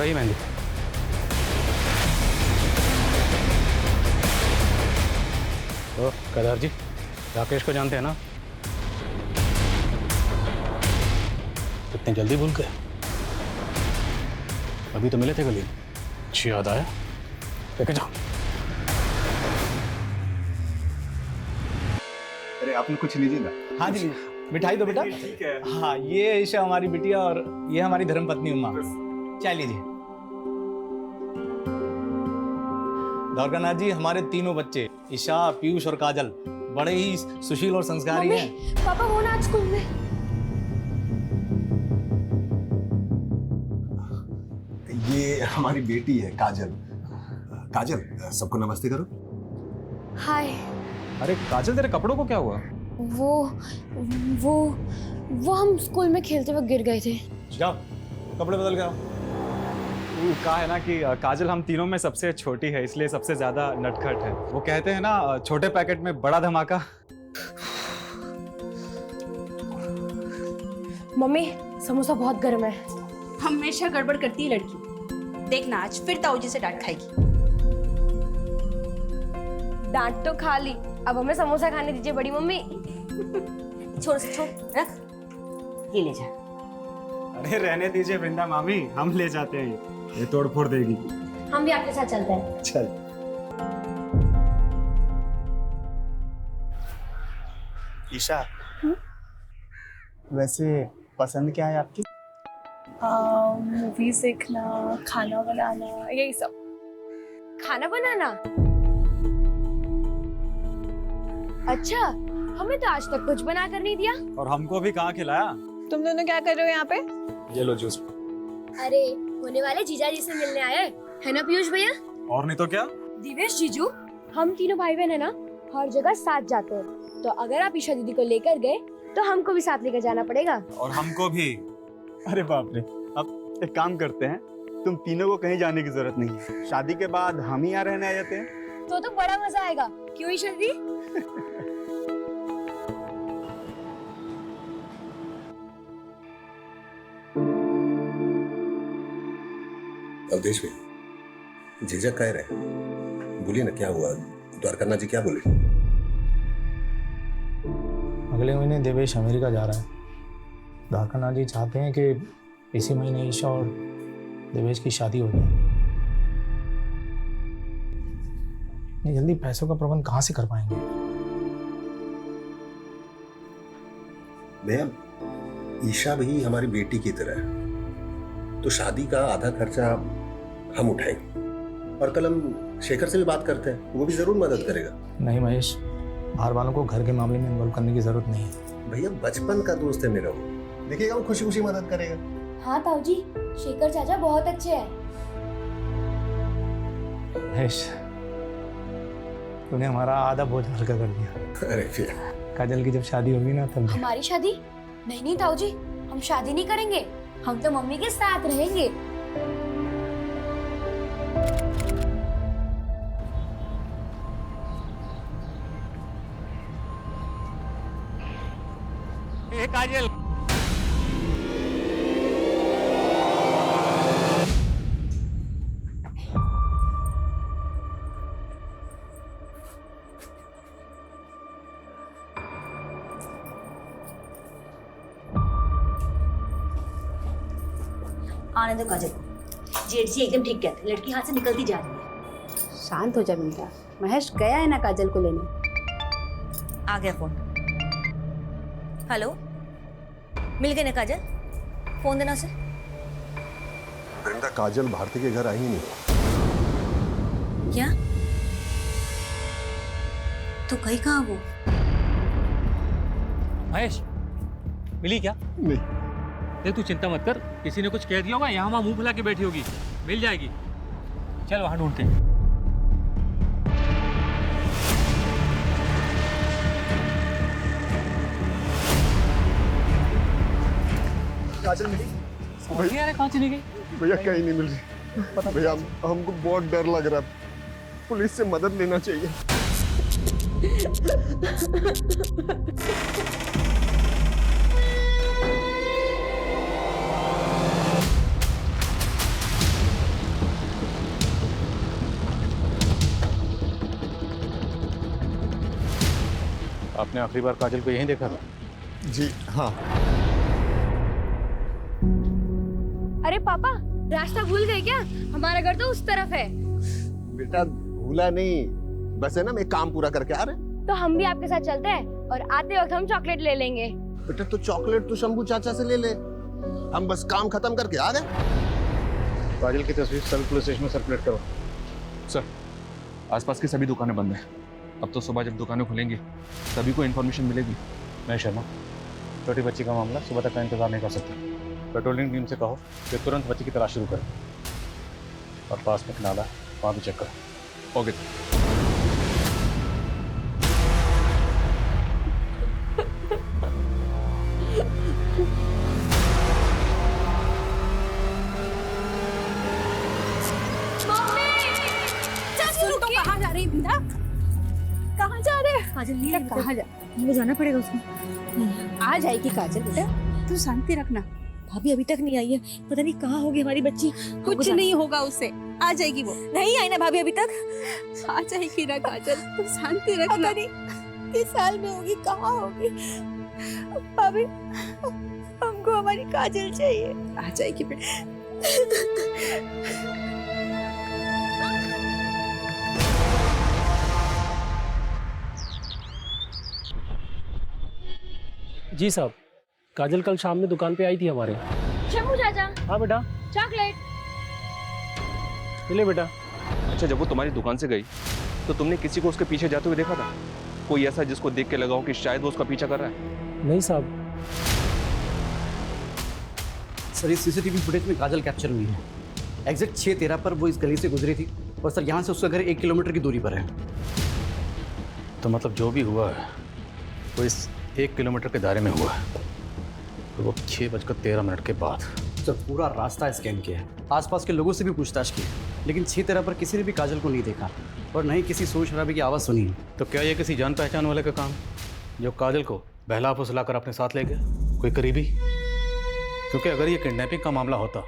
रही मेहंदी? तो केदार जी, राकेश को जानते हैं ना? इतनी जल्दी भूल गए? अभी तो मिले थे गली में। अच्छी याद आया, लेके जाओ। अरे आपने कुछ लीजिए ना। हाँ जी, मिठाई दो बेटा। ठीक है। हाँ, ये ईशा हमारी बिटिया और ये हमारी धर्मपत्नी उमा। चाय लीजिए। द्वारकानाथ जी, हमारे तीनों बच्चे ईशा, पीयूष और काजल बड़े ही सुशील और संस्कारी हैं। पापा वो ना आज स्कूल में। ये हमारी बेटी है काजल। काजल, सबको नमस्ते करो। हाय। अरे काजल, तेरे कपड़ों को क्या हुआ? वो हम स्कूल में खेलते वक्त गिर गए थे। जाओ, कपड़े बदल के आओ। कहा है ना कि काजल हम तीनों में सबसे छोटी है, इसलिए सबसे ज्यादा नटखट है। वो कहते हैं ना, छोटे पैकेट में बड़ा धमाका। मम्मी, समोसा बहुत गर्म है। हमेशा गड़बड़ करती है लड़की। देखना आज फिर ताऊ जी से डांट खाएगी। डांट तो खा ली, अब हमें समोसा खाने दीजिए बड़ी मम्मी। छोड़ रख, ये ले जा। अरे रहने दीजिए वृंदा मामी, हम ले जाते हैं, ये तोड़ फोड़ देगी। हम भी आपके साथ चलते हैं। चल। ईशा, वैसे पसंद क्या है आपकी? मूवीज देखना, खाना बनाना, यही सब। खाना बनाना? अच्छा, हमें तो आज तक कुछ बना कर नहीं दिया। और हमको भी कहाँ खिलाया? तुम दोनों क्या कर रहे हो यहाँ पे? ये लो जूस। अरे होने वाले जीजा जी से मिलने आए है ना पीयूष भैया? और नहीं तो क्या। दिवेश जीजू, हम तीनों भाई बहन है ना, हर जगह साथ जाते हैं, तो अगर आप ईशा दीदी को लेकर गए तो हमको भी साथ लेकर जाना पड़ेगा। और हमको भी। अरे बाप रे, अब एक काम करते हैं, तुम तीनों को कहीं जाने की जरूरत नहीं है, शादी के बाद हम ही यहाँ रहने आ जाते हैं। तो बड़ा मजा आएगा, क्यों ईशा दीदी? अवधेश में झिझक कह रहे, बोलिए ना क्या हुआ? द्वारकानाथ जी क्या बोले? अगले महीने देवेश अमेरिका जा रहा है। द्वारकानाथ जी चाहते हैं कि इसी महीने ईशा और देवेश की शादी हो जाए। इतनी जल्दी पैसों का प्रबंध कहाँ से कर पाएंगे? भैया, ईशा भी हमारी बेटी की तरह है, तो शादी का आधा खर्चा हम उठाएंगे। और कल हम शेखर से भी बात करते हैं, वो भी जरूर मदद करेगा। नहीं महेश, बाहर वालों को घर के मामले में इन्वॉल्व करने की जरूरत नहीं है। भैया बचपन का दोस्त है मेरा, वो देखिएगा, वो खुशी खुशी मदद करेगा। हाँ ताऊ जी, शेखर चाचा बहुत अच्छे हैं। महेश, तूने हमारा आधा बोझ हल्का कर दिया। अरे फिर काजल की जब शादी होगी ना तब। हमारी शादी? नहीं ताऊ जी, हम शादी नहीं करेंगे, हम तो मम्मी के साथ रहेंगे। काजल, आने दो काजल को। जेठ जी एकदम ठीक कहते, लड़की हाथ से निकलती जा रही है। शांत हो जा बेटा। महेश गया है ना काजल को लेने। आ गया फोन। हेलो, मिल गए ना काजल? फोन देना उसे। वृंदा, काजल भारती के घर आई ही नहीं। क्या? तो कहीं कहाँ वो? महेश, मिली क्या? नहीं। देख तू चिंता मत कर, किसी ने कुछ कह दिया होगा, यहाँ वहाँ मुंह फुला के बैठी होगी, मिल जाएगी। चल वहां ढूंढते हैं। काजल मिली? भैया कहाँ चली गई? भैया कहीं नहीं मिल रही। भैया हमको बहुत डर लग रहा है, पुलिस से मदद लेना चाहिए। आपने आखिरी बार काजल को यहीं देखा था? जी हाँ। अरे पापा, रास्ता भूल गए क्या? हमारा घर तो उस तरफ है। बेटा भूला नहीं, बस है ना, मैं काम पूरा करके आ रहे। तो हम भी आपके साथ चलते हैं और आते वक्त हम चॉकलेट ले लेंगे। बेटा तो चॉकलेट तो शंभू चाचा से ले ले, हम बस काम खत्म करके आ गए। काजल की तस्वीर सभी पुलिस स्टेशन में सर्कुलेट करो। सर, आसपास की सभी दुकानें बंद हैं। अब तो सुबह जब दुकानें खुलेंगी सभी को इन्फॉर्मेशन मिलेगी। मैं शर्मा, छोटी बच्ची का मामला सुबह तक का इंतजार नहीं कर सकता। पेट्रोलिंग टीम से कहो कि तुरंत बच्ची की तलाश शुरू करें और पास में एक नाला है, वहाँ भी चेक करो। ओके। कहाँ जा रही बिंदा? कहाँ जा रहे हैं? काजल नहीं कहाँ जा? मुझे जाना पड़ेगा उसको। आ जाएगी काजल बेटा, तू शांति रखना। भाभी अभी तक नहीं आई है, पता नहीं कहाँ होगी हमारी बच्ची। कुछ नहीं होगा उससे, आ जाएगी वो। नहीं आई ना भाभी अभी तक। आ जाएगी ना काजल, तू शांति रखना। पता नहीं किस साल में होगी, कहाँ होगी। भाभी हमको हमारी काजल चाहिए। आ जाएगी बेटा। जी साहब, काजल कल शाम में दुकान पे आई थी हमारे। शंभू चाचा, हाँ बेटा, चॉकलेट। ले बेटा। अच्छा, जब वो तुम्हारी दुकान से गई तो तुमने किसी को उसके पीछे जाते हुए देखा था? कोई ऐसा जिसको देख के लगा हो कि शायद वो उसका पीछा कर रहा है? नहीं साहब। सर, इस सीसीटीवी फुटेज में काजल कैप्चर हुई है। एग्जैक्ट 6:13 पर वो इस गली से गुजरी थी और सर यहाँ से उसका घर 1 किलोमीटर की दूरी पर है। तो मतलब जो भी हुआ है वो इस 1 किलोमीटर के दायरे में हुआ है, तो वो 6:13 के बाद। सर पूरा रास्ता स्कैन किया है, आसपास के लोगों से भी पूछताछ की, लेकिन 6:13 पर किसी ने भी काजल को नहीं देखा और न ही किसी शोर शराबे की आवाज़ सुनी। तो क्या ये किसी जान पहचान वाले का काम, जो काजल को बहला फुसला कर अपने साथ ले गया? कोई करीबी? क्योंकि अगर ये किडनैपिंग का मामला होता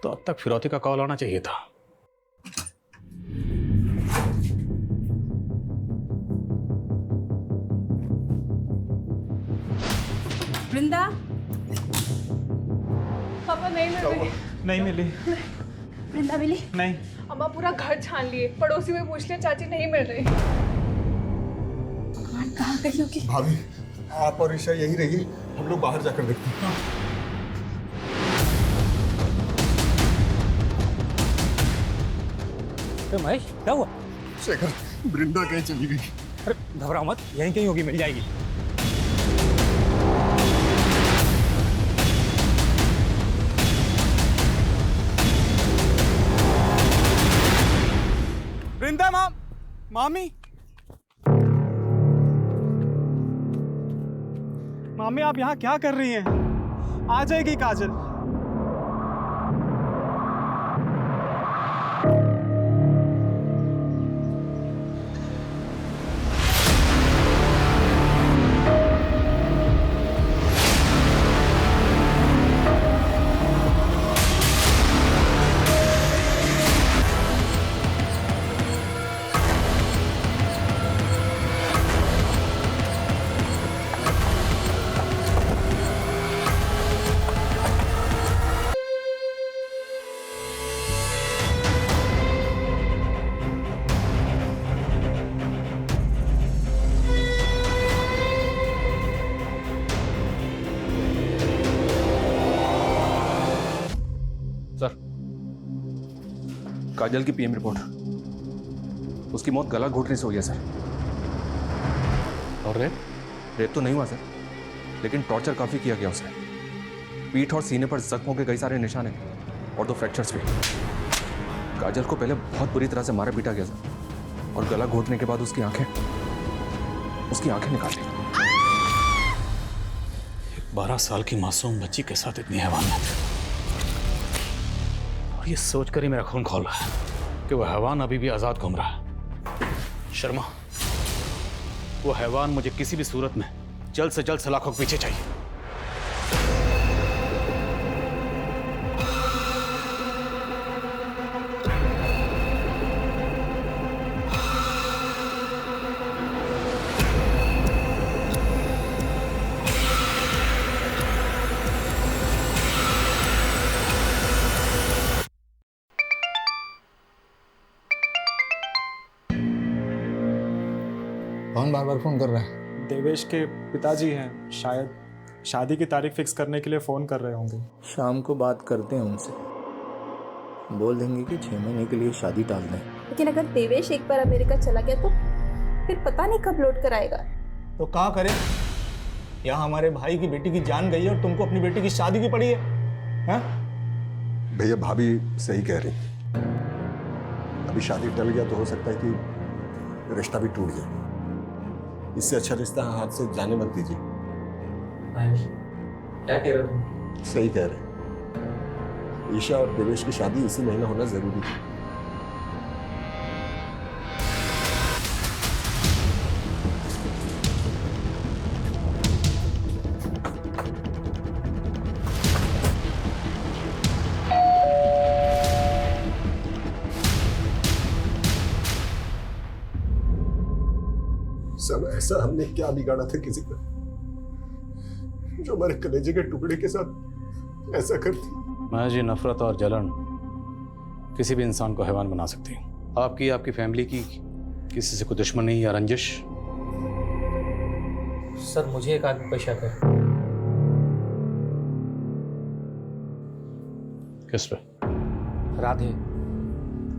तो अब तक फिरौती का कॉल आना चाहिए था। वृंदा, पापा नहीं मिल रही। नहीं मिली। वृंदा मिली? नहीं। अम्मा पूरा घर छान लिए, पड़ोसी में पूछ लिया, चाची नहीं मिल रही। कहाँ गई होगी? भाभी आप और ईशा यही रहिए, हम लोग बाहर जाकर देखते हैं। महेश, क्या हुआ? शेखर, वृंदा कहीं चली गई। अरे घबराओ मत, यहीं कहीं होगी, मिल जाएगी। वृंदा मामी मामी, आप यहाँ क्या कर रही हैं? आ जाएगी काजल। काजल की पीएम रिपोर्ट। उसकी मौत गला घोटने से हुई है सर। और रेप तो नहीं हुआ सर, लेकिन टॉर्चर काफ़ी किया गया उसे। पीठ और सीने पर जख्मों के कई सारे निशान हैं और 2 फ्रैक्चर्स भी। काजल को पहले बहुत बुरी तरह से मारा पीटा गया सर, और गला घोटने के बाद उसकी आंखें निकाल ली। 12 साल की मासूम बच्ची के साथ इतनी हैवानियत, और ये सोचकर ही मेरा खून खौल रहा है कि वह हैवान अभी भी आजाद घूम रहा है। शर्मा, वो हैवान मुझे किसी भी सूरत में जल्द से जल्द सलाखों के पीछे चाहिए। कौन बार बार फ़ोन कर रहा है? देवेश के पिताजी हैं, शायद शादी की तारीख फिक्स करने के लिए फ़ोन कर रहे होंगे। शाम को बात करते हैं उनसे, बोल देंगे कि 6 महीने के लिए शादी टाल दें। लेकिन अगर देवेश एक बार अमेरिका चला गया तो फिर पता नहीं कब लौट कर आएगा। तो क्या करें? यहाँ हमारे भाई की बेटी की जान गई है और तुमको अपनी बेटी की शादी की पड़ी है, हाँ? भैया भाभी सही कह रही, अभी शादी टल गया तो हो सकता है कि रिश्ता भी टूट जाए। इससे अच्छा रिश्ता हाथ से जाने मत दीजिए। क्या कह रहे हो तुम? सही कह रहे, ईशा और देवेश की शादी इसी महीना होना जरूरी है। सब ऐसा हमने क्या बिगाड़ा था किसी का, जो हमारे कलेजे के टुकड़े के साथ ऐसा करती। महेश जी, नफरत और जलन किसी भी इंसान को हैवान बना सकती है। आपकी फैमिली की किसी से कोई दुश्मनी या रंजिश? सर मुझे एक आदमी पर शक है। किस पे? राधे।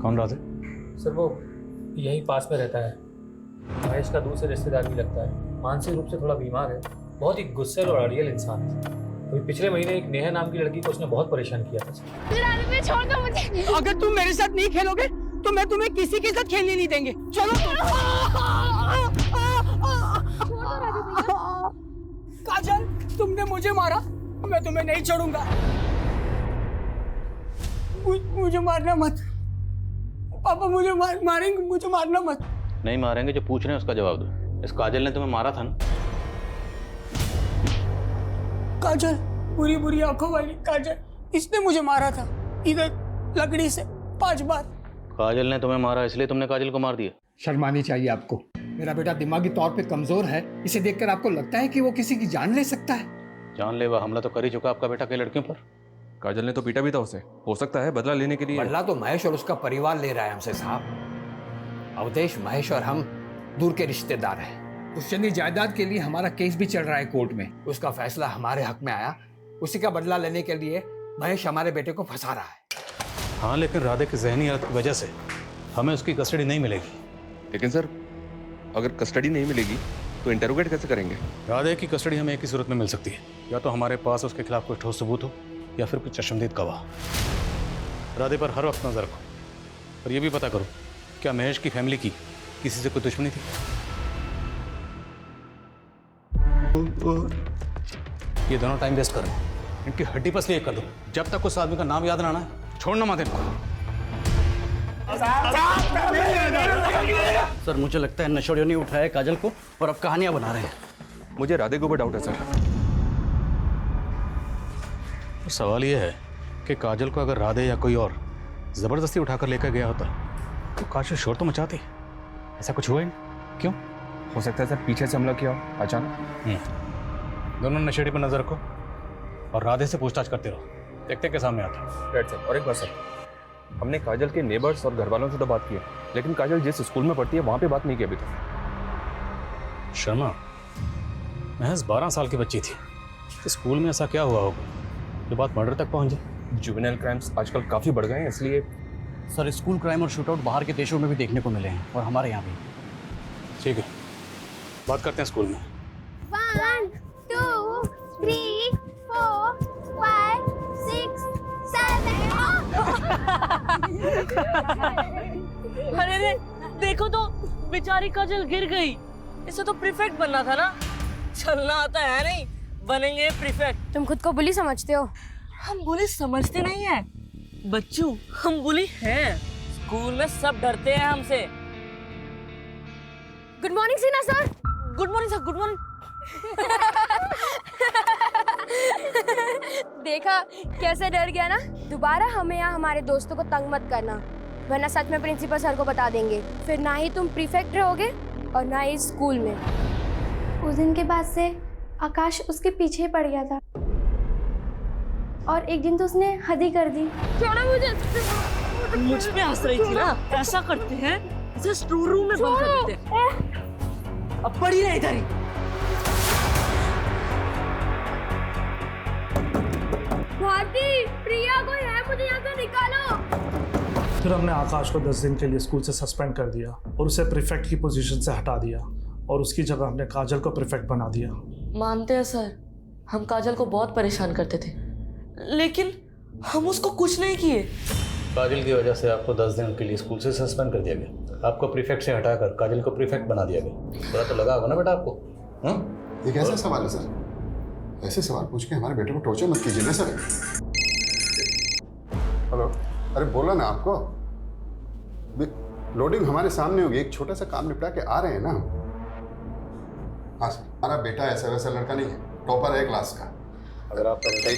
कौन राधे? सर वो यहीं पास में रहता है, महेश का दूसरे रिश्तेदार भी लगता है। मानसिक रूप से थोड़ा बीमार है, बहुत ही गुस्सैल और अड़ियल इंसान है। अभी पिछले महीने एक नेहा नाम की लड़की को उसने बहुत परेशान किया था। छोड़ दो मुझे। अगर तुम मेरे साथ नहीं खेलोगे तो मैं तुम्हें किसी के साथ खेलने नहीं देंगे। चलो काजल, तुमने मुझे मारा, मैं तुम्हें नहीं छोड़ूंगा। मुझे मारना मत पापा, मुझे मारेंगे, मुझे मारना मत। नहीं मारेंगे, जो पूछ रहे हैं उसका जवाब दो। इस काजल ने तुम्हें मारा था ना? काजल, बुरी बुरी आंखों वाली काजल, इसने मुझे मारा था इधर लकड़ी से 5 बार। काजल ने तुम्हें मारा इसलिए तुमने काजल को मार दिया? शर्मानी चाहिए आपको। मेरा बेटा दिमागी तौर पे कमजोर है, इसे देखकर आपको लगता है कि वो किसी की जान ले सकता है? जानलेवा हमला तो कर ही चुका आपका बेटा कई लड़कियों पर। काजल ने तो पीटा भी था उसे, हो सकता है बदला लेने के लिए। बदला तो महेश और उसका परिवार ले रहा है हमसे साहब। अवधेश, महेश और हम दूर के रिश्तेदार हैं। उस चंदी जायदाद के लिए हमारा केस भी चल रहा है कोर्ट में। उसका फैसला हमारे हक में आया, उसी का बदला लेने के लिए महेश हमारे बेटे को फंसा रहा है। हाँ, लेकिन राधे की जहनी हालत की वजह से हमें उसकी कस्टडी नहीं मिलेगी। लेकिन सर, अगर कस्टडी नहीं मिलेगी तो इंटरोगेट कैसे करेंगे? राधे की कस्टडी हमें एक ही सूरत में मिल सकती है, या तो हमारे पास उसके खिलाफ कोई ठोस सबूत हो या फिर कुछ चश्मदीद गवाह। राधे पर हर वक्त नजर रखो और ये भी पता करो क्या महेश की फैमिली की किसी से कोई दुश्मनी थी। ये दोनों टाइम वेस्ट कर रहे हैं, इनकी हड्डी पसली एक कर दो। जब तक उस आदमी का नाम याद ना आना है, छोड़ना मत इनको। सर मुझे लगता है नशोड़ियों ने उठाया काजल को और अब कहानियां बना रहे हैं। मुझे राधे के ऊपर डाउट है सर। तो सवाल यह है कि काजल को अगर राधे या कोई और जबरदस्ती उठाकर लेकर गया होता तो काजल शोर तो मचाती। ऐसा कुछ हुआ ही नहीं। क्यों? हो सकता है सर पीछे से हमला किया हो अचानक। दोनों नशेड़ी पर नजर रखो और राधे से पूछताछ करते रहो, देखते के सामने आता है। Right sir. और एक बात सर, हमने काजल के नेबर्स और घर वालों से तो बात की है, लेकिन काजल जिस स्कूल में पढ़ती है वहाँ पे बात नहीं की अभी तक। शर्मा, महज 12 साल की बच्ची थी, तो स्कूल में ऐसा क्या हुआ होगा जो बात मर्डर तक पहुंच जाए? जुवेनाइल क्राइम्स आजकल काफ़ी बढ़ गए हैं, इसलिए सर स्कूल क्राइम और शूटआउट बाहर के देशों में भी देखने को मिले हैं और हमारे यहाँ भी। ठीक है, बात करते हैं स्कूल में। 1 2 3 4 5 6 7 अरे रे, देखो तो बेचारी काजल गिर गई। इसे तो प्रीफेक्ट बनना था ना। चलना आता है नहीं, बनेंगे प्रीफेक्ट। तुम खुद को बुली समझते हो? हम बुली समझते नहीं है बच्चों, हम बुली हैं। स्कूल में सब डरते हैं हमसे। गुड मॉर्निंग सीना sir. Good morning sir, good morning. देखा कैसे डर गया ना। दोबारा हमें यहाँ हमारे दोस्तों को तंग मत करना, वरना सच में प्रिंसिपल सर को बता देंगे। फिर ना ही तुम प्रीफेक्ट रहोगे और ना ही स्कूल में। उस दिन के बाद से आकाश उसके पीछे पड़ गया था और एक दिन तो उसने हद ही कर दी। छोड़ो मुझे। मुझ पे हंस रही थी ना। ऐसा करते हैं, इसे स्टोर रूम में बंद कर देते हैं। अब पड़ी रहे इधर ही। भारती, प्रिया कोई है, मुझे यहाँ से निकालो। फिर हमने आकाश को 10 दिन के लिए स्कूल से सस्पेंड कर दिया और उसे प्रीफेक्ट की पोजीशन से हटा दिया और उसकी जगह हमने काजल को प्रीफेक्ट बना दिया। मानते हैं सर, हम काजल को बहुत परेशान करते थे, लेकिन हम उसको कुछ नहीं किए। काजल की वजह से आपको 10 दिन के लिए स्कूल से सस्पेंड कर दिया गया। आपको प्रीफेक्ट से हटाकर काजल को प्रीफेक्ट बना दिया गया। थोड़ा तो लगा होगा ना बेटा आपको? हाँ, ये कैसा सवाल है सर? ऐसे सवाल पूछ के हमारे बेटे को टॉर्चर मत कीजिए ना सर। हेलो, अरे बोला ना आपको, लोडिंग हमारे सामने होगी, एक छोटा सा काम निपटा के आ रहे हैं ना। हाँ सर, हमारा बेटा ऐसा वैसा लड़का नहीं है, टॉपर है क्लास का। अगर आपका बेटा ही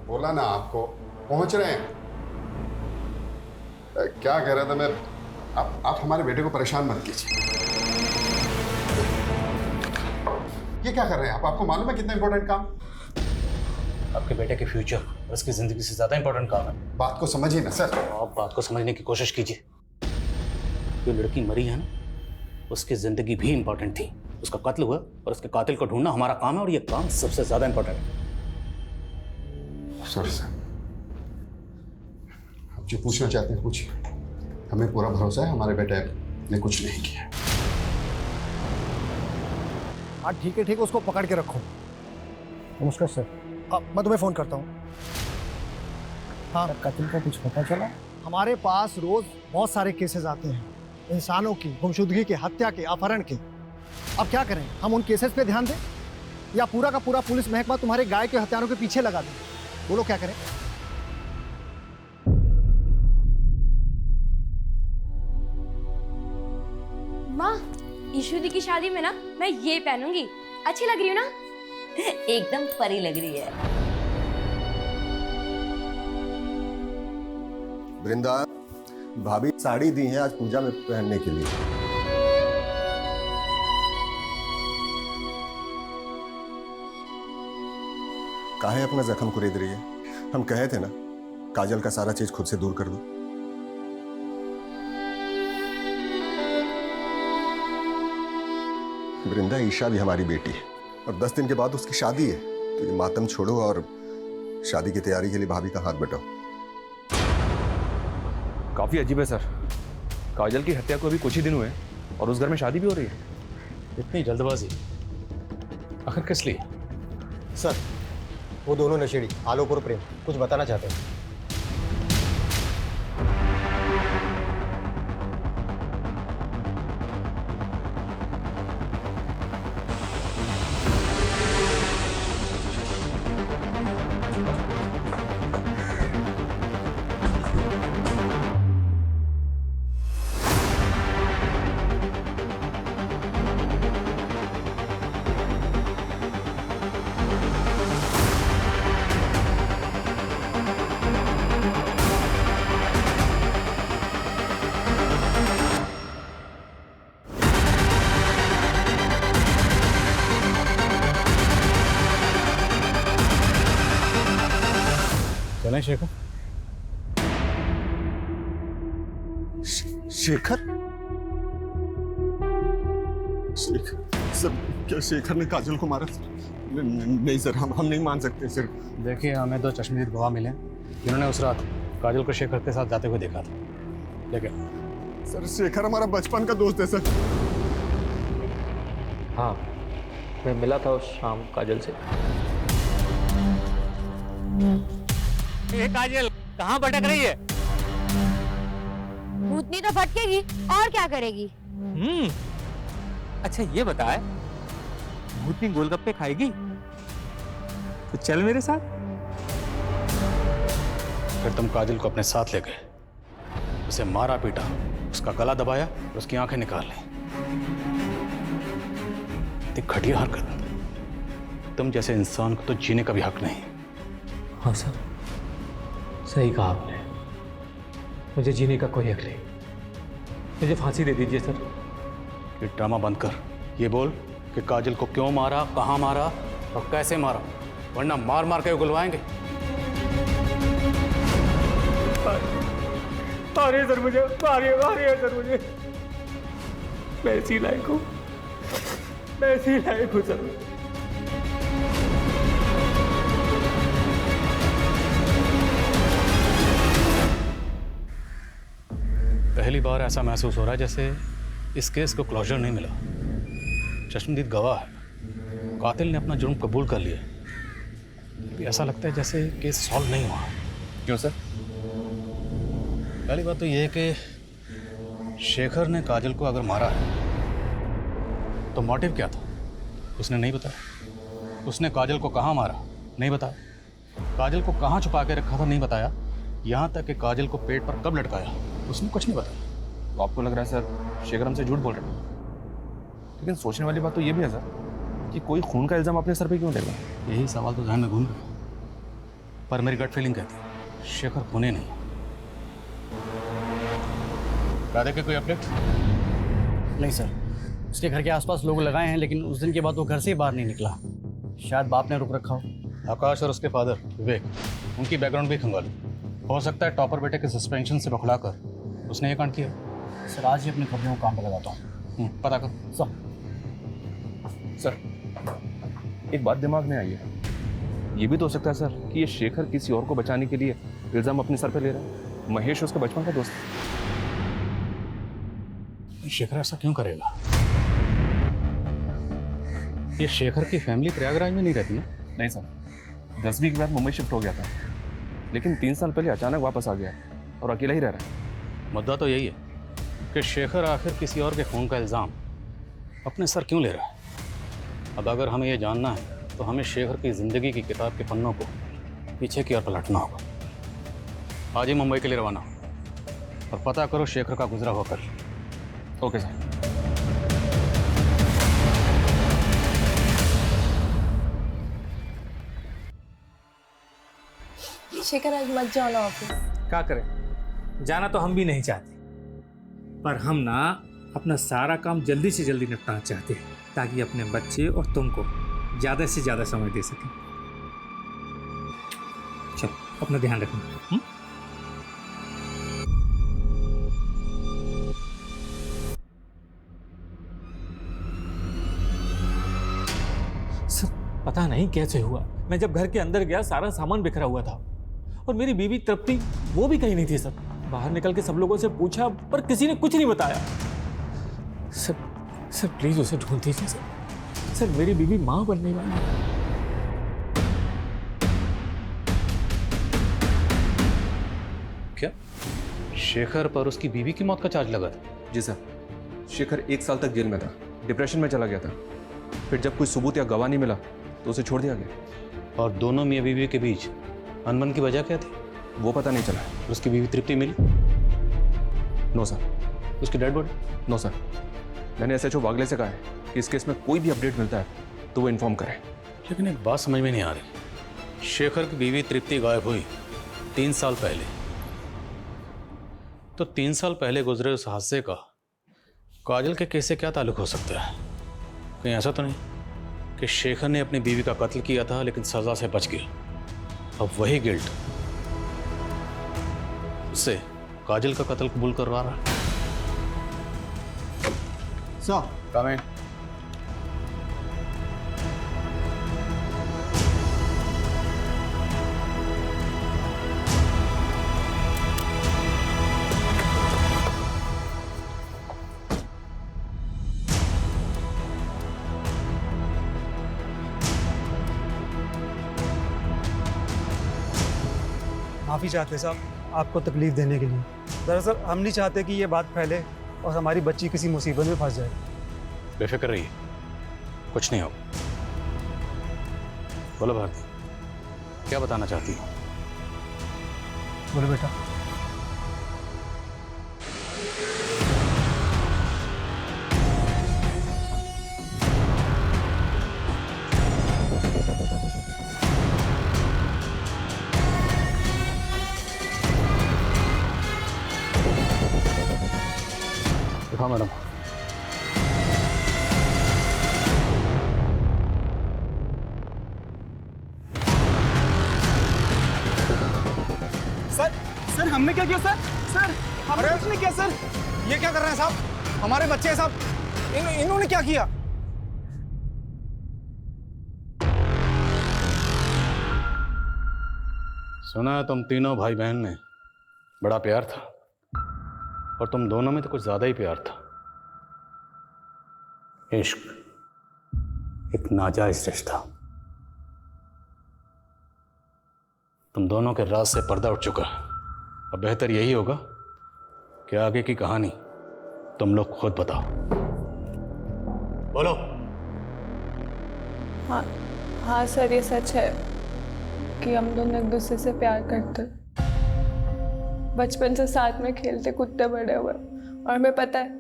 बोला ना आपको, पहुंच रहे हैं। क्या कह रहा था मैं, आप हमारे बेटे को परेशान मत कीजिए। ये क्या कर रहे हैं आप? आपको मालूम है कितना इंपॉर्टेंट काम? आपके बेटे के फ्यूचर और उसकी जिंदगी से ज्यादा इंपॉर्टेंट काम है। बात को समझिए ना सर। आप बात को समझने की कोशिश कीजिए। जो लड़की मरी है ना, उसकी जिंदगी भी इंपॉर्टेंट थी। उसका कत्ल हुआ और उसके कातिल को ढूंढना हमारा काम है, और ये काम सबसे ज्यादा इंपॉर्टेंट है। सर आप जो पूछना चाहते हैं पूछिए। हमें पूरा भरोसा है हमारे बेटे ने कुछ नहीं किया। हाँ ठीक है, उसको पकड़ के रखो। नमस्कार सर, मैं तुम्हें फ़ोन करता हूँ। हाँ, कत्ल का कुछ पता चला? हमारे पास रोज़ बहुत सारे केसेस आते हैं, इंसानों की गुमशुदगी के, हत्या के, अपहरण के। अब क्या करें, हम उन केसेस पे ध्यान दें या पूरा का पूरा पुलिस महकमा तुम्हारे गाय के हत्यारों के पीछे लगा दें? बोलो क्या करें? माँ, ईशुदी की शादी में ना मैं ये पहनूंगी, अच्छी लग रही हूँ ना? एकदम परी लग रही है। वृंदा, भाभी साड़ी दी है आज पूजा में पहनने के लिए। काहे अपना जख्म कुरेद रही है? हम कहे थे ना, काजल का सारा चीज खुद से दूर कर दो। वृंदा, ईशा भी हमारी बेटी है और 10 दिन के बाद उसकी शादी है, तो ये मातम छोड़ो और शादी की तैयारी के लिए भाभी का हाथ बटाओ। काफी अजीब है सर, काजल की हत्या को अभी कुछ ही दिन हुए और उस घर में शादी भी हो रही है। इतनी जल्दबाजी आखिर किस लिए? सर, वो दोनों नशेड़ी आलोक और प्रेम कुछ बताना चाहते हैं। चलें शेखर? शेखर? सर, क्या शेखर ने काजल को मारा? नहीं सर, हम नहीं मान सकते सर। देखिए, हमें 2 चश्मदीद गवाह मिले जिन्होंने उस रात काजल को शेखर के साथ जाते हुए देखा था। लेकिन सर, शेखर हमारा बचपन का दोस्त है सर। हाँ, मैं मिला था उस शाम काजल से। ये काजल कहाँ भटक रही है? भूतनी तो भटकेगी और क्या करेगी? अच्छा ये बताए, भूतनी गोलगप्पे खाएगी? तो चल मेरे साथ। फिर तुम काजल को अपने साथ ले गए, उसे मारा पीटा, उसका गला दबाया और उसकी आंखें निकाल ली। इतनी घटिया हरकत। तुम जैसे इंसान को तो जीने का भी हक नहीं। हाँ सर, सही कहा आपने। मुझे जीने का कोई हक नहीं। मुझे फांसी दे दीजिए सर। ये ड्रामा बंद कर। ये बोल कि काजल को क्यों मारा, कहाँ मारा और कैसे मारा, वरना मार मार के उगलवाएंगे। मारिए सर मुझे, मारिए सर मुझे। मैं इसी लायक हूँ, मैं इसी लायक हूँ सर। पहली बार ऐसा महसूस हो रहा है जैसे इस केस को क्लोजर नहीं मिला। चश्मदीद गवाह है, कातिल ने अपना जुर्म कबूल कर लिया। भी ऐसा लगता है जैसे केस सॉल्व नहीं हुआ। क्यों सर? पहली बात तो ये है कि शेखर ने काजल को अगर मारा है तो मोटिव क्या था उसने नहीं बताया। उसने काजल को कहाँ मारा नहीं बताया। काजल को कहाँ छुपा के रखा था नहीं बताया। यहाँ तक कि काजल को पेट पर कब लटकाया उसने कुछ नहीं बताया। तो आपको लग रहा है सर शेखर हमसे झूठ बोल रहा है? लेकिन सोचने वाली बात तो ये भी है सर कि कोई खून का इल्ज़ाम अपने सर पे क्यों लेगा? यही सवाल तो ध्यान में घूम रहा है, पर मेरी गट फीलिंग कहती है शेखर खूनी नहीं। राधे के कोई अपडेट? नहीं सर, उसके घर के आसपास लोग लगाए हैं, लेकिन उस दिन के बाद वो घर से ही बाहर नहीं निकला। शायद बाप ने रुक रखा हो। आकाश और उसके फादर विवेक, उनकी बैकग्राउंड भी खंगालो। हो सकता है टॉपर बेटे के सस्पेंशन से बखला कर उसने ये कांड किया। सर आज ही अपने खबरों को काम पे लगाता हूँ। पता करो। सर एक बात दिमाग में आई है, ये भी तो हो सकता है सर कि ये शेखर किसी और को बचाने के लिए इल्ज़ाम अपने सर पे ले रहा है। महेश उसका बचपन का दोस्त है। शेखर ऐसा क्यों करेगा? ये शेखर की फैमिली प्रयागराज में नहीं रहती है? नहीं सर, 10वीं के बाद मुंबई शिफ्ट हो गया था, लेकिन 3 साल पहले अचानक वापस आ गया और अकेला ही रह रहा है। मुद्दा तो यही है कि शेखर आखिर किसी और के खून का इल्ज़ाम अपने सर क्यों ले रहा है। अब अगर हमें यह जानना है तो हमें शेखर की ज़िंदगी की किताब के पन्नों को पीछे की ओर पलटना होगा। आज ही मुंबई के लिए रवाना हो और पता करो शेखर का गुजरा हुआ कल। Okay sir. शेखर आज मत जाओ ना ऑफिस। क्या करें, जाना तो हम भी नहीं चाहते, पर हम ना अपना सारा काम जल्दी से जल्दी निपटाना चाहते हैं ताकि अपने बच्चे और तुमको ज़्यादा से ज़्यादा समय दे सकें। चलो अपना ध्यान रखना। सब पता नहीं कैसे हुआ, मैं जब घर के अंदर गया सारा सामान बिखरा हुआ था और मेरी बीवी तृप्ति वो भी कहीं नहीं थी। सर बाहर निकल के सब लोगों से पूछा पर किसी ने कुछ नहीं बताया। सर प्लीज उसे ढूंढ दीजिए सर मेरी बीवी माँ बनने वाली है। क्या शेखर पर उसकी बीवी की मौत का चार्ज लगा था? जी सर, शेखर 1 साल तक जेल में था, डिप्रेशन में चला गया था। फिर जब कोई सबूत या गवाह नहीं मिला तो उसे छोड़ दिया गया। और दोनों मियाँ बीवी के बीच अनबन की वजह क्या थी? वो पता नहीं चला। उसकी बीवी तृप्ति मिली? No sir. उसकी डेड बॉडी? No sir. मैंने SHO वागले से कहा है कि इस केस में कोई भी अपडेट मिलता है तो वो इन्फॉर्म करें। लेकिन एक बात समझ में नहीं आ रही, शेखर की बीवी तृप्ति गायब हुई 3 साल पहले, तो 3 साल पहले गुजरे उस हादसे का काजल के केस से क्या ताल्लुक हो सकता है? कहीं ऐसा तो नहीं कि शेखर ने अपनी बीवी का कत्ल किया था लेकिन सजा से बच गया, अब वही गिल्ट उससे काजल का कत्ल कबूल करवा रहा है? सर कम है। माफ़ी चाहते साहब आपको तकलीफ देने के लिए। दरअसल हम नहीं चाहते कि ये बात फैले और हमारी बच्ची किसी मुसीबत में फंस जाए। बेफिक्र रहिए, कुछ नहीं होगा। बोलो भारती, क्या बताना चाहती हो? बोलो बेटा। हाँ मैडम। सर हमने क्या किया सर? सर हमने कुछ नहीं किया सर। ये क्या कर रहे हैं साहब? हमारे बच्चे हैं साहब। इन्होंने क्या किया? सुना है तुम तीनों भाई बहन में बड़ा प्यार था, और तुम दोनों में तो कुछ ज्यादा ही प्यार था। इश्क, एक नाजायज रिश्ता। तुम दोनों के राज से पर्दा उठ चुका है। अब बेहतर यही होगा कि आगे की कहानी तुम लोग खुद बताओ। बोलो। हाँ सर, ये सच है कि हम दोनों एक दूसरे से प्यार करते, बचपन से साथ में खेलते कूदते बड़े हुए, और हमें पता है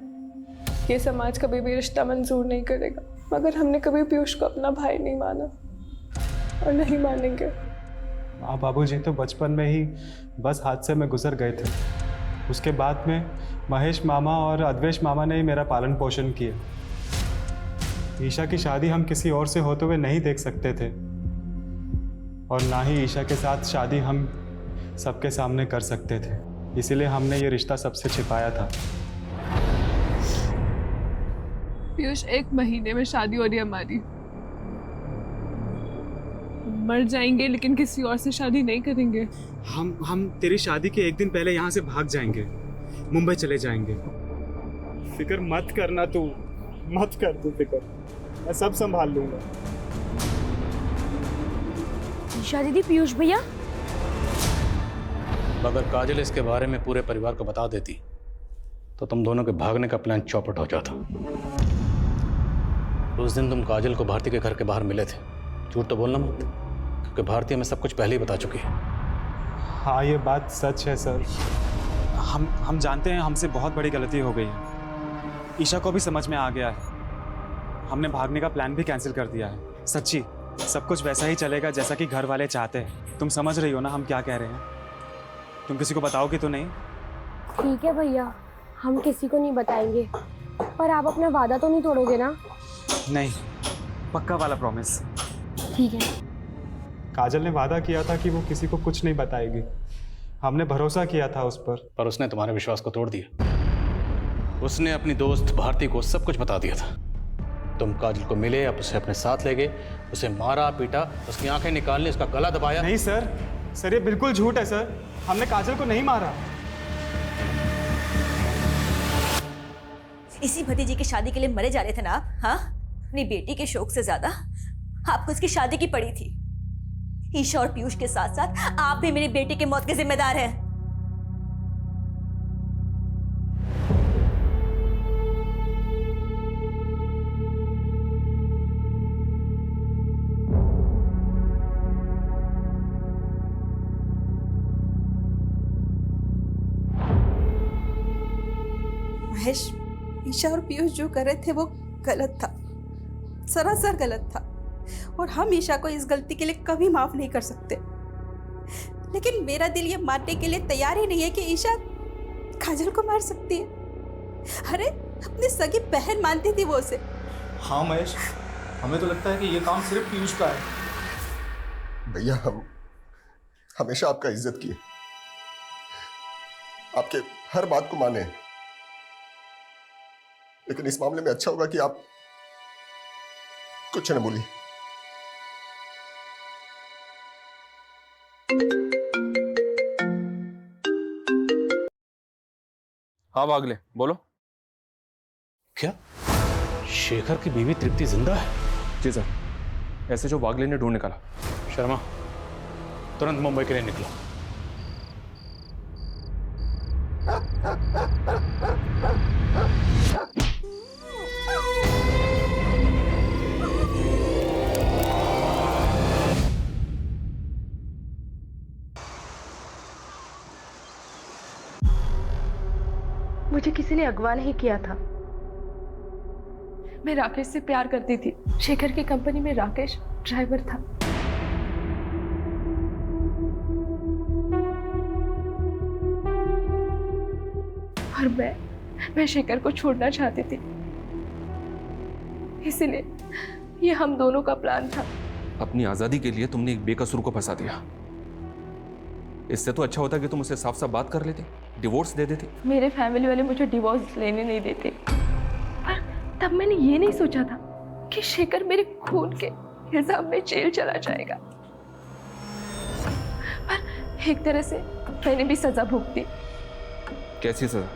ये समाज कभी भी रिश्ता मंजूर नहीं करेगा, मगर हमने कभी पीयूष को अपना भाई नहीं माना और नहीं मानेंगे। हाँ बाबूजी तो बचपन में ही बस हादसे में गुजर गए थे। उसके बाद में महेश मामा और अद्वेश मामा ने ही मेरा पालन पोषण किया। ईशा की शादी हम किसी और से होते हुए नहीं देख सकते थे, और ना ही ईशा के साथ शादी हम सबके सामने कर सकते थे, इसीलिए हमने ये रिश्ता सबसे छिपाया था। पीयूष, 1 महीने में शादी हो रही है हमारी। मर जाएंगे लेकिन किसी और से शादी नहीं करेंगे। हम तेरी शादी के एक दिन पहले यहाँ से भाग जाएंगे, मुंबई चले जाएंगे। फिक्र मत करना, तू मत कर तू फिक्र, मैं सब संभाल लूंगा। ईशा दीदी, पीयूष भैया। अगर काजल इसके बारे में पूरे परिवार को बता देती तो तुम दोनों के भागने का प्लान चौपट हो जाता। उस दिन तुम काजल को भारती के घर के बाहर मिले थे। झूठ तो बोलना मत, क्योंकि भारती हमें सब कुछ पहले ही बता चुकी है। हाँ ये बात सच है सर। हम जानते हैं हमसे बहुत बड़ी गलती हो गई है। ईशा को भी समझ में आ गया है। हमने भागने का प्लान भी कैंसिल कर दिया है। सच्ची सब कुछ वैसा ही चलेगा जैसा कि घर वाले चाहते हैं। तुम समझ रही हो ना हम क्या कह रहे हैं? तुम किसी को बताओगे तो नहीं? ठीक है भैया, हम किसी को नहीं बताएंगे, पर आप अपना वादा तो नहीं तोड़ोगे ना? नहीं, पक्का वाला प्रॉमिस। ठीक है। काजल ने वादा किया था कि वो किसी को कुछ नहीं बताएगी। हमने भरोसा किया था उस पर उसने तुम्हारे विश्वास को तोड़ दिया। उसने अपनी दोस्त भारती को सब कुछ बता दिया था। तुम काजल को मिले, अब उसे अपने साथ ले गए, उसे मारा पीटा, उसकी आंखें निकालने, उसका गला दबाया। नहीं सर, ये बिल्कुल झूठ है सर। हमने काजल को नहीं मारा। इसी भतीजी की शादी के लिए मरे जा रहे थे ना आप? हाँ, अपनी बेटी के शौक से ज्यादा आपको उसकी शादी की पड़ी थी। ईशा और पीयूष के साथ साथ आप भी मेरी बेटी की मौत के जिम्मेदार हैं। महेश, ईशा और पीयूष जो कर रहे थे वो गलत था, सरासर गलत था, और हम ईशा को इस गलती के लिए कभी माफ नहीं कर सकते। लेकिन मेरा दिल ये मानने के लिए तैयार ही नहीं है कि ईशा काजल को मार सकती है। अरे अपनी सगी बहन मानती थी वो उसे। हाँ महेश, हमें तो लगता है कि ये काम सिर्फ पीयूष का है। भैया हम हमेशा आपका इज्जत किए, आपके हर बात को माने, लेकिन इस मामले में अच्छा होगा कि आप कुछ न बोलिए। हाँ बागले, बोलो। क्या शेखर की बीवी तृप्ति जिंदा है? जी सर, ऐसे जो वागले ने ढूंढ निकाला। शर्मा, तुरंत मुंबई के लिए निकलो। मुझे किसी ने अगवा नहीं किया था। मैं राकेश से प्यार करती थी। शेखर की कंपनी में राकेश ड्राइवर था। और मैं शेखर को छोड़ना चाहती थी, इसलिए ये हम दोनों का प्लान था। अपनी आजादी के लिए तुमने एक बेकसूर को फंसा दिया। इससे तो अच्छा होता कि तुम उससे साफ साफ बात कर लेते, डिवोर्स दे देते। मेरे फैमिली वाले मुझे डिवोर्स लेने नहीं देते, पर तब तब मैंने ये नहीं सोचा था कि शेखर मेरे खून के इल्जाम में जेल चला जाएगा, पर एक तरह से मैंने भी सजा भुगती। कैसी सजा?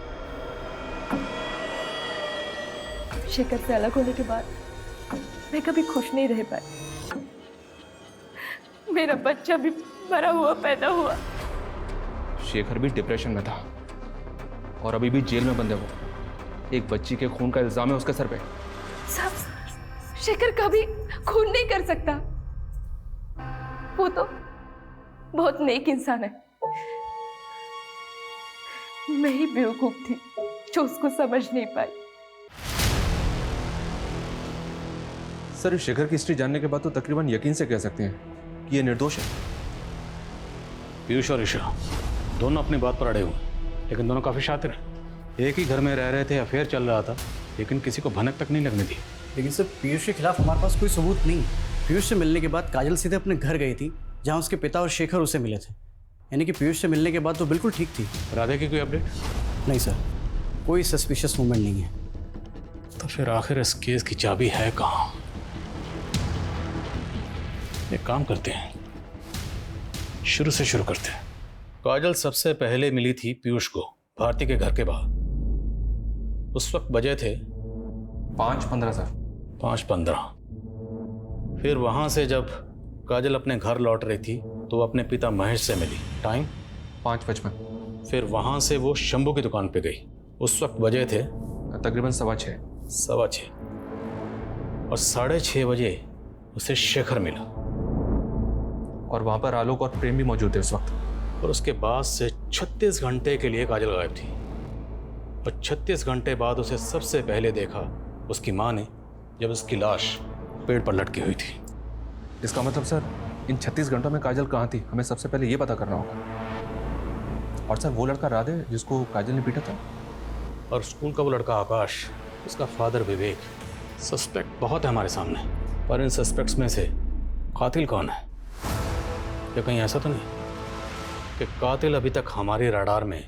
शेखर से अलग होने के बाद मैं कभी खुश नहीं रह पाई। मेरा बच्चा भी मरा हुआ पैदा हुआ। शेखर भी डिप्रेशन में था और अभी भी जेल में बंद है वो। एक बच्ची के खून का इल्जाम है उसके सर पे। सब शेखर कभी खून नहीं कर सकता। वो तो बहुत नेक इंसान है। मैं ही बेवकूफ थी जो उसको समझ नहीं पाई। सर, शेखर की हिस्ट्री जानने के बाद तो तकरीबन यकीन से कह सकते हैं कि ये निर्दोष है। पीयूष और ईशा दोनों अपनी बात पर अड़े हुए, लेकिन दोनों काफी शातिर हैं। एक ही घर में रह रहे थे, अफेयर चल रहा था, लेकिन किसी को भनक तक नहीं लगने दी। लेकिन सर पीयूष के खिलाफ हमारे पास कोई सबूत नहीं है। पीयूष से मिलने के बाद काजल सीधे अपने घर गई थी जहाँ उसके पिता और शेखर उसे मिले थे, यानी कि पीयूष से मिलने के बाद तो बिल्कुल ठीक थी। राधे की कोई अपडेट? नहीं सर, कोई सस्पिशियस मूवमेंट नहीं है। तो फिर आखिर इस केस की चाबी है कहाँ? एक काम करते हैं, शुरू से शुरू करते हैं। काजल सबसे पहले मिली थी पीयूष को भारती के घर के बाहर। उस वक्त बजे थे 5:15 सर। 5:15। फिर वहां से जब काजल अपने घर लौट रही थी तो वो अपने पिता महेश से मिली। टाइम 5:55। फिर वहां से वो शंभू की दुकान पे गई। उस वक्त बजे थे तकरीबन 6:15। 6:15। और 6:30 बजे उसे शेखर मिला और वहां पर आलोक और प्रेम भी मौजूद थे उस वक्त। और उसके बाद से 36 घंटे के लिए काजल गायब थी। और 36 घंटे बाद उसे सबसे पहले देखा उसकी माँ ने, जब उसकी लाश पेड़ पर लटकी हुई थी। इसका मतलब सर, इन 36 घंटों में काजल कहाँ थी, हमें सबसे पहले ये पता करना होगा। और सर, वो लड़का राधे जिसको काजल ने पीटा था, और स्कूल का वो लड़का आकाश, उसका फादर विवेक। सस्पेक्ट बहुत है हमारे सामने, पर इन सस्पेक्ट्स में से कातिल कौन है? या कहीं ऐसा तो नहीं कि कातिल अभी तक हमारे रडार में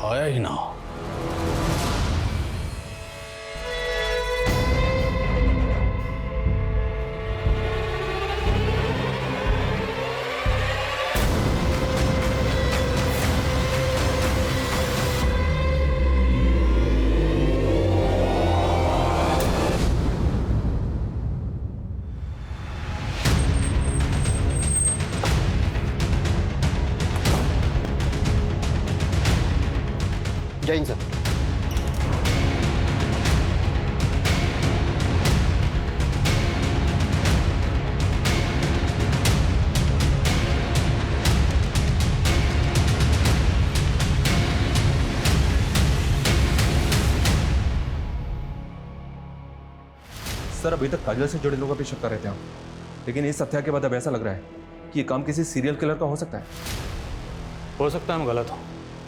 आया ही ना हो? जय हिंद सर। सर, अभी तक काजल से जुड़े लोगों पर शक कर रहे थे हम, लेकिन इस हत्या के बाद अब ऐसा लग रहा है कि ये काम किसी सीरियल किलर का हो सकता है। हो सकता है हम गलत हों,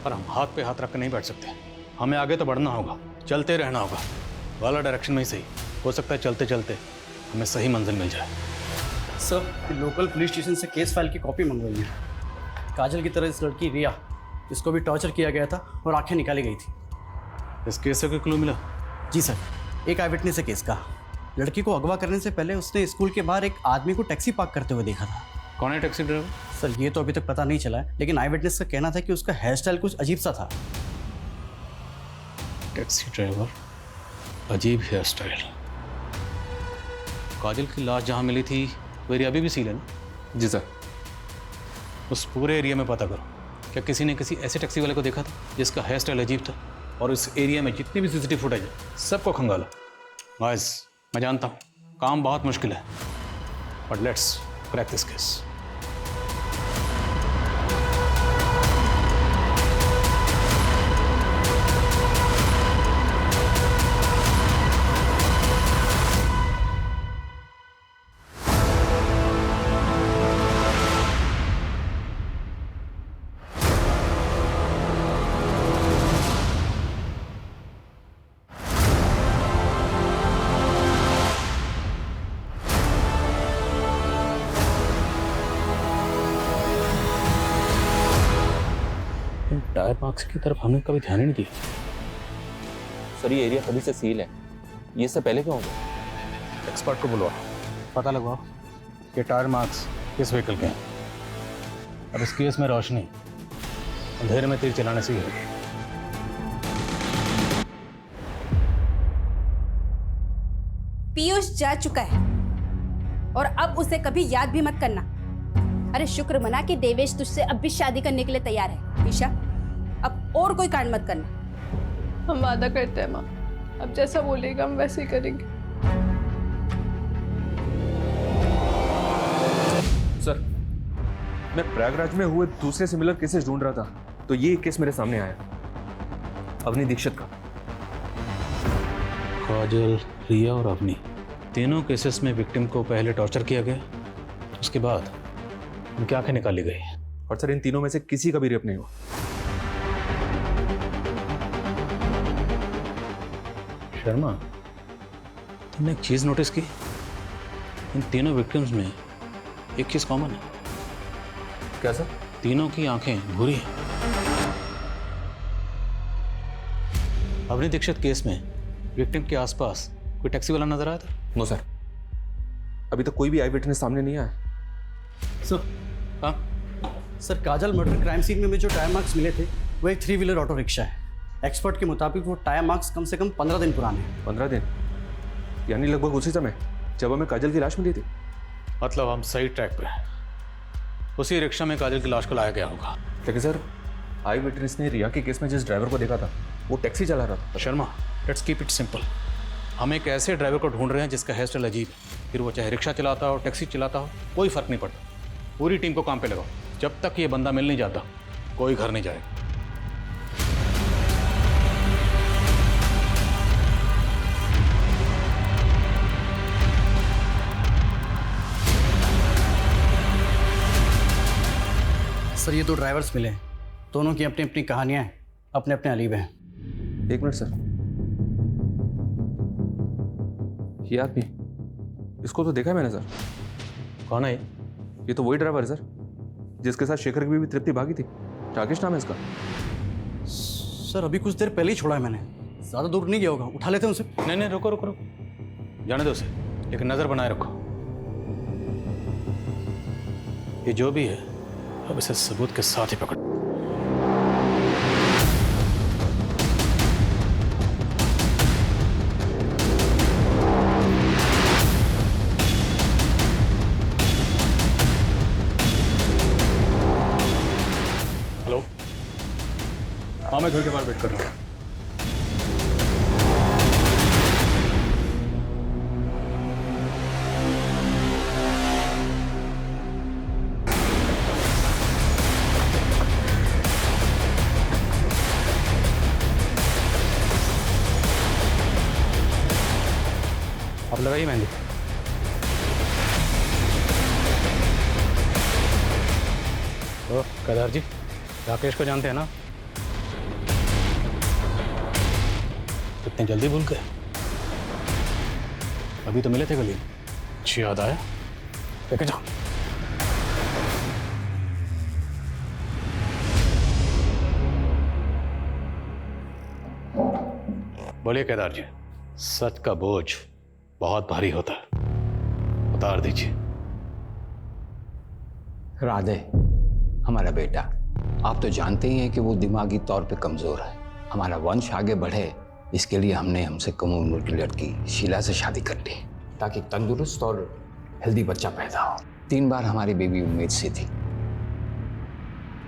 पर हम हाथ पे हाथ रख कर नहीं बैठ सकते। हमें आगे तो बढ़ना होगा, चलते रहना होगा, वाला डायरेक्शन में ही सही। हो सकता है चलते चलते हमें सही मंजिल मिल जाए। सर, लोकल पुलिस स्टेशन से केस फाइल की कॉपी मंगवाई है। काजल की तरह इस लड़की रिया, जिसको भी टॉर्चर किया गया था और आंखें निकाली गई थी। इस केस से कोई क्लू मिला? जी सर, एक आई विटनेस है केस का। लड़की को अगवा करने से पहले उसने स्कूल के बाहर एक आदमी को टैक्सी पार्क करते हुए देखा था। कौन है टैक्सी ड्राइवर? सर, ये तो अभी तक पता नहीं चला है, लेकिन आई विटनेस का कहना था कि उसका हेयर स्टाइल कुछ अजीब सा था। टैक्सी ड्राइवर, अजीब हेयर स्टाइल। काजल की लाश जहाँ मिली थी वो एरिया अभी भी सील है ना? जी सर। उस पूरे एरिया में पता करो, क्या किसी ने किसी ऐसे टैक्सी वाले को देखा था जिसका हेयर स्टाइल अजीब था? और इस एरिया में जितनी भी सीसीटीवी फुटेज है सबको खंगालो। गाइस, मैं जानता हूँ काम बहुत मुश्किल है, but let's crack this case. Tyre marks की तरफ हमने कभी ध्यान ही नहीं दिया। सर, ये एरिया कभी से सील है ये इससे पहले क्यों हो गया? एक्सपर्ट को बुलवा, पता लगवाओ कि टायर मार्क्स किस व्हीकल के हैं। अब इस केस में रोशनी अंधेरे में तीर चलाने से ही है। पीयूष जा चुका है और अब उसे कभी याद भी मत करना। अरे शुक्र मना कि देवेश तुझसे अब भी शादी करने के लिए तैयार है। ईशा, अब और कोई कांड मत करना। हम वादा करते हैं माँ, अब जैसा बोलेगा हम वैसे ही करेंगे। सर, मैं प्रयागराज में हुए दूसरे सिमिलर केसेस ढूंढ रहा था, तो ये केस मेरे सामने आया, अवनी दीक्षित का। काजल, रिया और अवनी, तीनों केसेस में विक्टिम को पहले टॉर्चर किया गया, उसके बाद उनकी आंखें निकाली गई। और सर, इन तीनों में से किसी का भी रेप नहीं हुआ। शर्मा, तुमने एक चीज नोटिस की? इन तीनों विक्टिम्स में एक चीज कॉमन है। क्या सर? तीनों की आंखें भूरी हैं। अवनी दीक्षित केस में विक्टिम के आसपास कोई टैक्सी वाला नजर आया था? नो सर, अभी तक कोई भी आई विटनेस सामने नहीं आया। सर, काजल मर्डर क्राइम सीन में जो टायर मार्क्स मिले थे वो एक 3 व्हीलर ऑटो रिक्शा है। एक्सपर्ट के मुताबिक वो टायर मार्क्स कम से कम 15 दिन पुराने हैं। 15 दिन? यानी लगभग उसी समय जब हमें काजल की लाश मिली थी। मतलब हम सही ट्रैक पे हैं। उसी रिक्शा में काजल की लाश को लाया गया होगा। लेकिन सर, आई विटनेस ने रिया के केस में जिस ड्राइवर को देखा था वो टैक्सी चला रहा था। Sharma, let's keep it simple. हम एक ऐसे ड्राइवर को ढूंढ रहे हैं जिसका हेयर स्टाइल अजीब है। फिर वो चाहे रिक्शा चलाता हो, टैक्सी चलाता हो, कोई फर्क नहीं पड़ता। पूरी टीम को काम पे लगाओ। जब तक ये बंदा मिल नहीं जाता कोई घर नहीं जाएगा। सर, ये 2 ड्राइवर्स मिले हैं। दोनों की अपनी अपनी कहानियां हैं, अपने अपने अलीब हैं। 1 मिनट सर, ये आदमी, इसको तो देखा है मैंने सर। कौन है ये? तो वही ड्राइवर है सर जिसके साथ शेखर की बीवी तृप्ति भागी थी। राकेश नाम है इसका। सर, अभी कुछ देर पहले ही छोड़ा है मैंने। ज्यादा दूर नहीं गया होगा, उठा लेते हैं उसे। नहीं नहीं, रुको रुको रुको, जाने दो उसे, लेकिन नजर बनाए रखो। ये जो भी है अब इसे सबूत के साथ ही पकड़। हेलो, हाँ मैं घर के बाहर वेट कर रहा हूँ। अब लगाइए मेहंदी। ओ केदार जी, राकेश को जानते हैं ना? इतनी जल्दी भूल गए? अभी तो मिले थे गली। अच्छी याद आया, लेके जाओ। बोलिए केदार जी, सच का बोझ बहुत भारी होता है, उतार दीजिए। राधे, हमारा बेटा, आप तो जानते ही हैं कि वो दिमागी तौर पे कमजोर है। हमारा वंश आगे बढ़े, इसके लिए हमने हमसे कम उम्र की लड़की शीला से शादी कर ली, ताकि तंदुरुस्त और हेल्दी बच्चा पैदा हो। 3 बार हमारी बेबी उम्मीद से थी,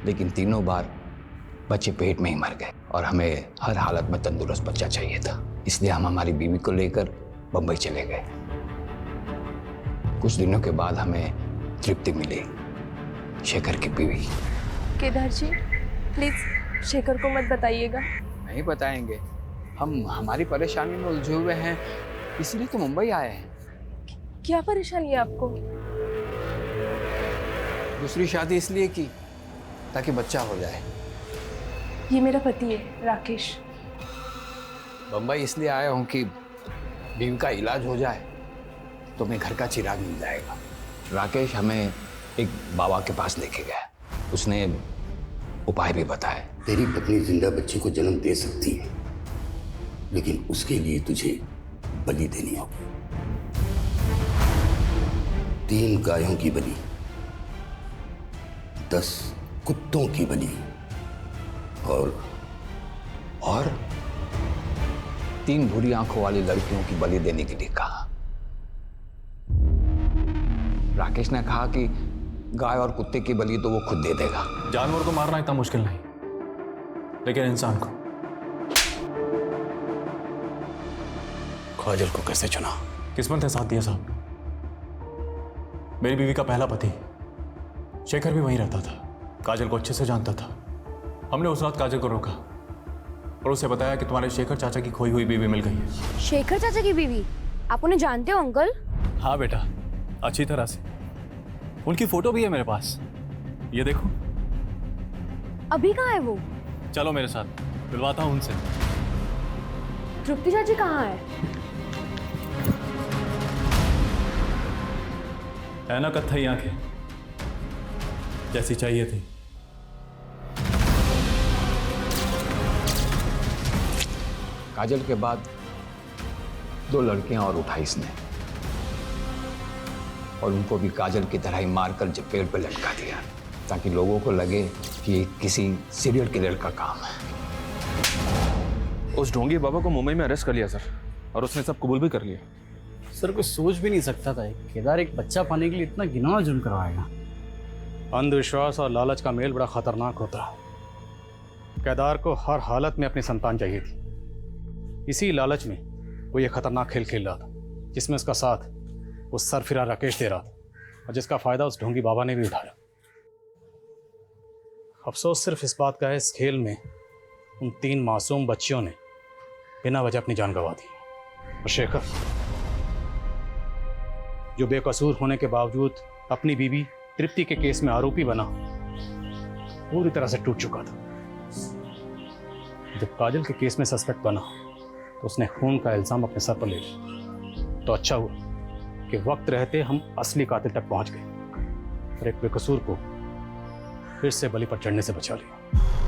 लेकिन तीनों बार बच्चे पेट में ही मर गए और हमें हर हालत में तंदुरुस्त बच्चा चाहिए था। इसलिए हम हमारी बीवी को लेकर बंबई चले गए। कुछ दिनों के बाद हमें तृप्ति मिली, शेखर की बीवी। केदार जी, प्लीज शेखर को मत बताइएगा। नहीं बताएंगे, हम हमारी परेशानी में उलझे हुए हैं, इसलिए तो मुंबई आए हैं। क्या परेशानी है आपको? दूसरी शादी इसलिए की ताकि बच्चा हो जाए। ये मेरा पति है, राकेश। बंबई इसलिए आया हूँ कि बीवी का इलाज हो जाए तो मैं घर का चिराग मिल जाएगा। राकेश हमें एक बाबा के पास लेके गया, उसने उपाय भी बताए। तेरी पत्नी जिंदा बच्चे को जन्म दे सकती है, लेकिन उसके लिए तुझे बलि देनी होगी। 3 गायों की बलि, 10 कुत्तों की बलि और 3 भूरी आंखों वाली लड़कियों की बलि देने के लिए कहा। राकेश ने कहा कि गाय और कुत्ते की बलि तो वो खुद दे देगा। जानवर को मारना इतना मुश्किल नहीं, लेकिन इंसान को। काजल को कैसे चुना? किस्मत ने साथ दिया साहब। मेरी बीवी का पहला पति शेखर भी वहीं रहता था, काजल को अच्छे से जानता था। हमने उस रात काजल को रोका और उसे बताया कि तुम्हारे शेखर चाचा की खोई हुई बीवी मिल गई है। शेखर चाचा की बीवी? आप उन्हें जानते हो अंकल? हाँ बेटा, अच्छी तरह से। उनकी फोटो भी है मेरे पास, ये देखो। अभी कहाँ है वो? चलो मेरे साथ, मिलवाता हूँ उनसे। तृप्ति चाची कहाँ है? है ना कत्थई आंखें, जैसी चाहिए थी। काजल के बाद 2 लड़कियां और उठाई इसने, और उनको भी काजल की तरह ही मारकर पेड़ पर लटका दिया, ताकि लोगों को लगे कि ये किसी सीरियल किलर का काम है। उस ढोंगी बाबा को मुंबई में अरेस्ट कर लिया सर, और उसने सब कबूल भी कर लिया। सर कोई सोच भी नहीं सकता था केदार एक बच्चा पाने के लिए इतना घिनौना जुर्म करवाएगा। अंधविश्वास और लालच का मेल बड़ा खतरनाक होता है। केदार को हर हालत में अपनी संतान चाहिए थी। इसी लालच में वो ये खतरनाक खेल खेल रहा था, जिसमें उसका साथ उस सरफिरा राकेश दे रहा था, और जिसका फायदा उस ढोंगी बाबा ने भी उठाया। अफसोस सिर्फ इस बात का है, इस खेल में उन 3 मासूम बच्चियों ने बिना वजह अपनी जान गंवा दी। और शेखर, जो बेकसूर होने के बावजूद अपनी बीवी तृप्ति के केस में आरोपी बना, पूरी तरह से टूट चुका था। जब काजल के केस में सस्पेक्ट बना तो उसने खून का इल्जाम अपने सर पर ले लिया। तो अच्छा हुआ कि वक्त रहते हम असली कातिल तक पहुंच गए और एक बेकसूर को फिर से बलि पर चढ़ने से बचा लिया।